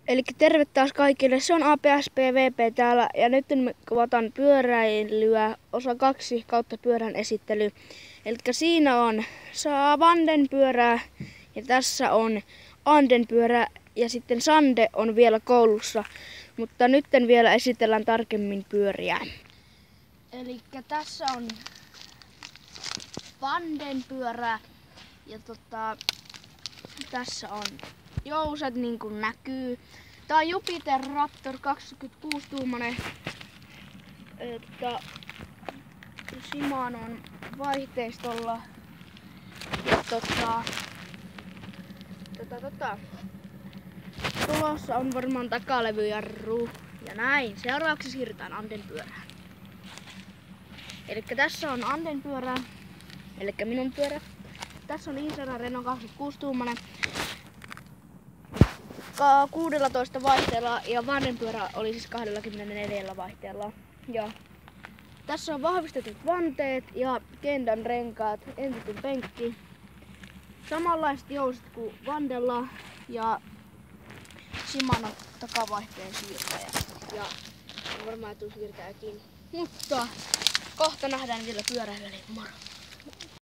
Eli terve taas kaikille, se on APSPVP täällä ja nyt me kuvataan pyöräilyä osa 2 kautta pyörän esittely. Eli siinä on Vanden pyörää ja tässä on Anden pyörä ja sitten Sande on vielä koulussa, mutta nyt vielä esitellään tarkemmin pyöriä. Eli tässä on Vanden pyörä ja tässä on jouset niin kuin näkyy. Tää on Jupiter Raptor 26-tuumainen. Shimanon vaihteistolla. Ja tulossa on varmaan takalevyjarru. Ja näin. Seuraavaksi siirrytään Anden pyörään. Eli tässä on Anden pyörä. Eli minun pyörä. Tässä on Insera Reno 26-tuumainen. 16 vaihteella ja Vanden pyörä oli siis 24 vaihteella. Ja tässä on vahvistetut vanteet ja Kendan renkaat, ensitin penkki. Samanlaiset jouset kuin Vandella ja Shimano takavaihteen siirtäjä. Ja varmaan etusiirtäjäkin. Mutta kohta nähdään vielä pyöräilyä, eli moro!